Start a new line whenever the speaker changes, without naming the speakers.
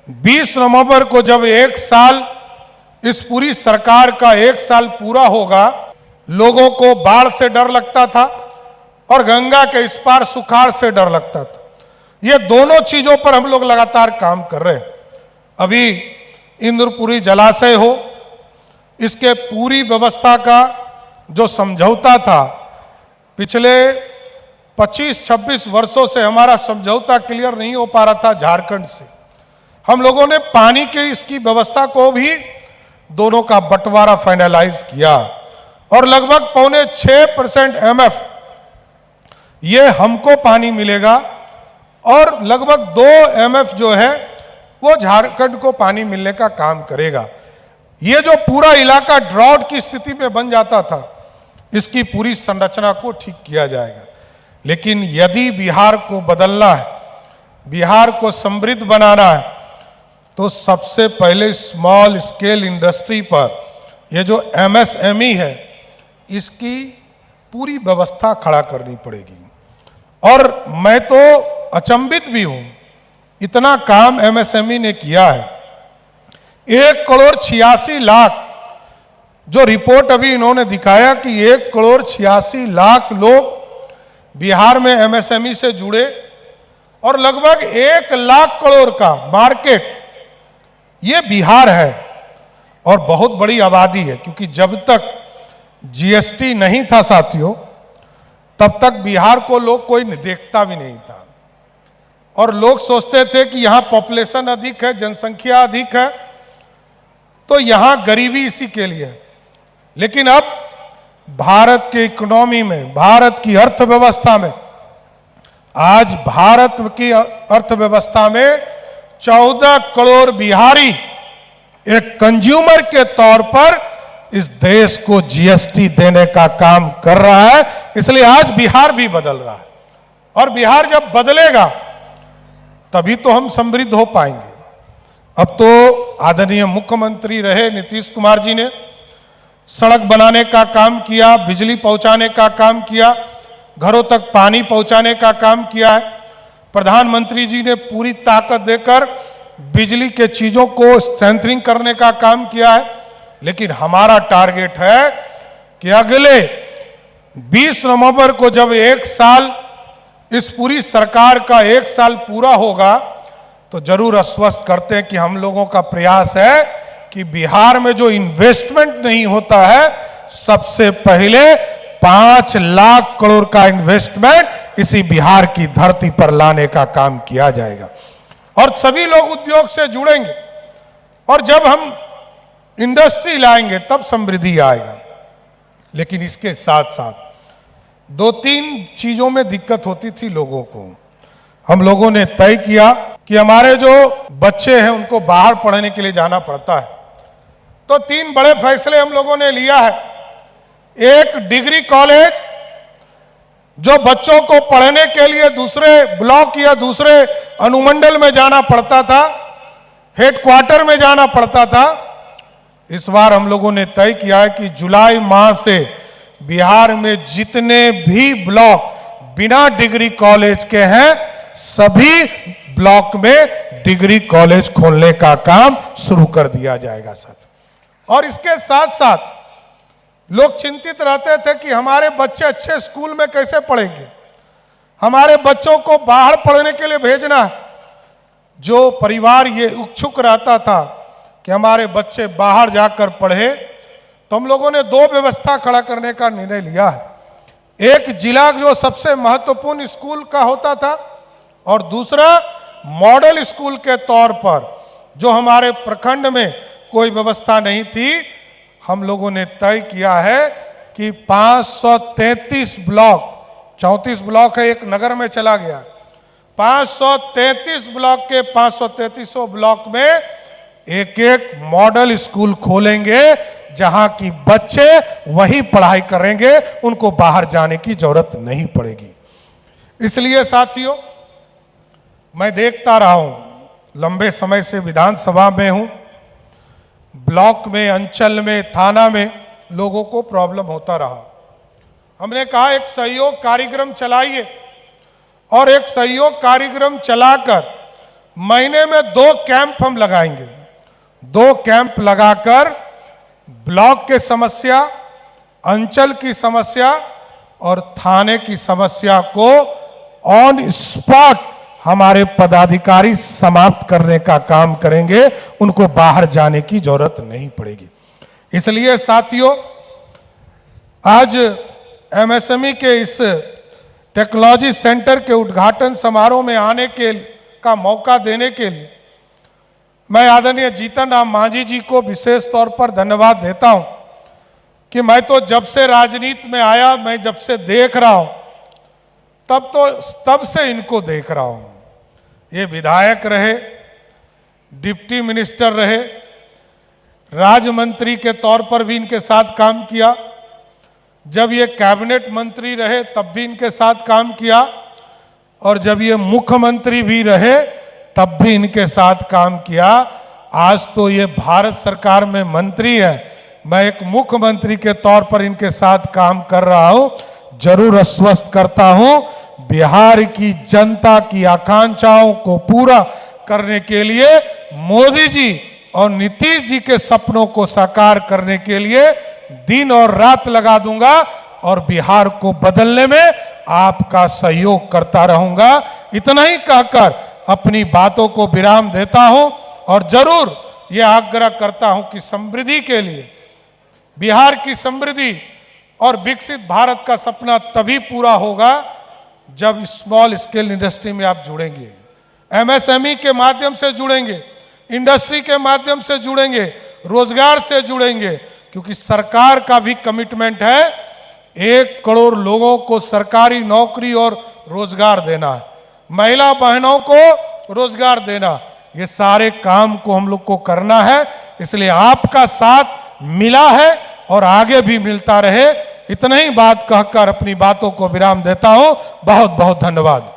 20 नवंबर को जब एक साल, इस पूरी सरकार का एक साल पूरा होगा, लोगों को बाढ़ से डर लगता था और गंगा के इस पार सुखाड़ से डर लगता था। ये दोनों चीजों पर हम लोग लगातार काम कर रहे हैं। अभी इंद्रपुरी जलाशय हो, इसके पूरी व्यवस्था का जो समझौता था, पिछले 25-26 वर्षों से हमारा समझौता क्लियर नहीं हो पा रहा था झारखंड से। हम लोगों ने पानी की इसकी व्यवस्था को भी दोनों का बंटवारा फाइनलाइज किया और लगभग 5.6% MF ये हमको पानी मिलेगा और लगभग 2 MF जो है वो झारखंड को पानी मिलने का काम करेगा। ये जो पूरा इलाका ड्रॉट की स्थिति में बन जाता था, इसकी पूरी संरचना को ठीक किया जाएगा। लेकिन यदि बिहार को बदलना है, बिहार को समृद्ध बनाना है, तो सबसे पहले स्मॉल स्केल इंडस्ट्री पर ये जो MSME है, इसकी पूरी व्यवस्था खड़ा करनी पड़ेगी। और मैं तो अचंभित भी हूं, इतना काम MSME ने किया है। 1,86,00,000 जो रिपोर्ट अभी इन्होंने दिखाया कि 1,86,00,000 लोग बिहार में MSME से जुड़े और लगभग 1 लाख करोड़ का मार्केट ये बिहार है और बहुत बड़ी आबादी है। क्योंकि जब तक GST नहीं था साथियों, तब तक बिहार को लोग कोई देखता भी नहीं था और लोग सोचते थे कि यहां पॉपुलेशन अधिक है, जनसंख्या अधिक है, तो यहां गरीबी इसी के लिए है। लेकिन अब भारत के इकोनॉमी में, भारत की अर्थव्यवस्था में, आज भारत की अर्थव्यवस्था में 14 करोड़ बिहारी एक कंज्यूमर के तौर पर इस देश को GST देने का काम कर रहा है। इसलिए आज बिहार भी बदल रहा है और बिहार जब बदलेगा तभी तो हम समृद्ध हो पाएंगे। अब तो आदरणीय मुख्यमंत्री रहे नीतीश कुमार जी ने सड़क बनाने का काम किया, बिजली पहुंचाने का काम किया, घरों तक पानी पहुंचाने का काम किया है। प्रधानमंत्री जी ने पूरी ताकत देकर बिजली के चीजों को स्ट्रेंथनिंग करने का काम किया है। लेकिन हमारा टारगेट है कि अगले 20 नवंबर को जब एक साल, इस पूरी सरकार का एक साल पूरा होगा, तो जरूर आश्वस्त करते हैं कि हम लोगों का प्रयास है कि बिहार में जो इन्वेस्टमेंट नहीं होता है, सबसे पहले 5 लाख करोड़ का इन्वेस्टमेंट इसी बिहार की धरती पर लाने का काम किया जाएगा और सभी लोग उद्योग से जुड़ेंगे। और जब हम इंडस्ट्री लाएंगे तब समृद्धि आएगा। लेकिन इसके साथ साथ 2-3 चीजों में दिक्कत होती थी लोगों को। हम लोगों ने तय किया कि हमारे जो बच्चे हैं उनको बाहर पढ़ने के लिए जाना पड़ता है, तो 3 बड़े फैसले हम लोगों ने लिया है। एक डिग्री कॉलेज जो बच्चों को पढ़ने के लिए दूसरे ब्लॉक या दूसरे अनुमंडल में जाना पड़ता था, हेडक्वार्टर में जाना पड़ता था, इस बार हम लोगों ने तय किया है कि जुलाई माह से बिहार में जितने भी ब्लॉक बिना डिग्री कॉलेज के हैं, सभी ब्लॉक में डिग्री कॉलेज खोलने का काम शुरू कर दिया जाएगा साथ। और इसके साथ साथ लोग चिंतित रहते थे कि हमारे बच्चे अच्छे स्कूल में कैसे पढ़ेंगे, हमारे बच्चों को बाहर पढ़ने के लिए भेजना है। जो परिवार ये इच्छुक रहता था कि हमारे बच्चे बाहर जाकर पढ़े, तो हम लोगों ने 2 व्यवस्था खड़ा करने का निर्णय लिया है। एक जिला जो सबसे महत्वपूर्ण स्कूल का होता था और दूसरा मॉडल स्कूल के तौर पर जो हमारे प्रखंड में कोई व्यवस्था नहीं थी, हम लोगों ने तय किया है कि 533 ब्लॉक, 34 ब्लॉक है, एक नगर में चला गया, 533 ब्लॉक के 533 ब्लॉक में एक मॉडल स्कूल खोलेंगे, जहां की बच्चे वहीं पढ़ाई करेंगे, उनको बाहर जाने की जरूरत नहीं पड़ेगी। इसलिए साथियों, मैं देखता रहा हूं, लंबे समय से विधानसभा में हूं, ब्लॉक में, अंचल में, थाना में लोगों को प्रॉब्लम होता रहा। हमने कहा एक सहयोग कार्यक्रम चलाइए और एक सहयोग कार्यक्रम चलाकर महीने में 2 कैंप हम लगाएंगे। 2 कैंप लगाकर ब्लॉक के समस्या, अंचल की समस्या और थाने की समस्या को ऑन स्पॉट हमारे पदाधिकारी समाप्त करने का काम करेंगे। उनको बाहर जाने की जरूरत नहीं पड़ेगी। इसलिए साथियों, आज एमएसएमई के इस टेक्नोलॉजी सेंटर के उद्घाटन समारोह में आने का मौका देने के लिए मैं आदरणीय जीतन राम मांझी जी को विशेष तौर पर धन्यवाद देता हूं कि मैं तो जब से राजनीति में आया, मैं जब से देख रहा हूं, तब से इनको देख रहा हूं। ये विधायक रहे, डिप्टी मिनिस्टर रहे, राज्य मंत्री के तौर पर भी इनके साथ काम किया, जब ये कैबिनेट मंत्री रहे तब भी इनके साथ काम किया, और जब ये मुख्यमंत्री भी रहे तब भी इनके साथ काम किया। आज तो ये भारत सरकार में मंत्री है, मैं एक मुख्यमंत्री के तौर पर इनके साथ काम कर रहा हूं। जरूर आश्वस्त करता हूं, बिहार की जनता की आकांक्षाओं को पूरा करने के लिए, मोदी जी और नीतीश जी के सपनों को साकार करने के लिए दिन और रात लगा दूंगा और बिहार को बदलने में आपका सहयोग करता रहूंगा। इतना ही कहकर अपनी बातों को विराम देता हूं और जरूर यह आग्रह करता हूं कि समृद्धि के लिए, बिहार की समृद्धि और विकसित भारत का सपना तभी पूरा होगा जब स्मॉल स्केल इंडस्ट्री में आप जुड़ेंगे, एमएसएमई के माध्यम से जुड़ेंगे, इंडस्ट्री के माध्यम से जुड़ेंगे, रोजगार से जुड़ेंगे, क्योंकि सरकार का भी कमिटमेंट है 1 करोड़ लोगों को सरकारी नौकरी और रोजगार देना, महिला बहनों को रोजगार देना। ये सारे काम को हम लोग को करना है, इसलिए आपका साथ मिला है और आगे भी मिलता रहे। इतना ही बात कहकर अपनी बातों को विराम देता हूं। बहुत बहुत धन्यवाद।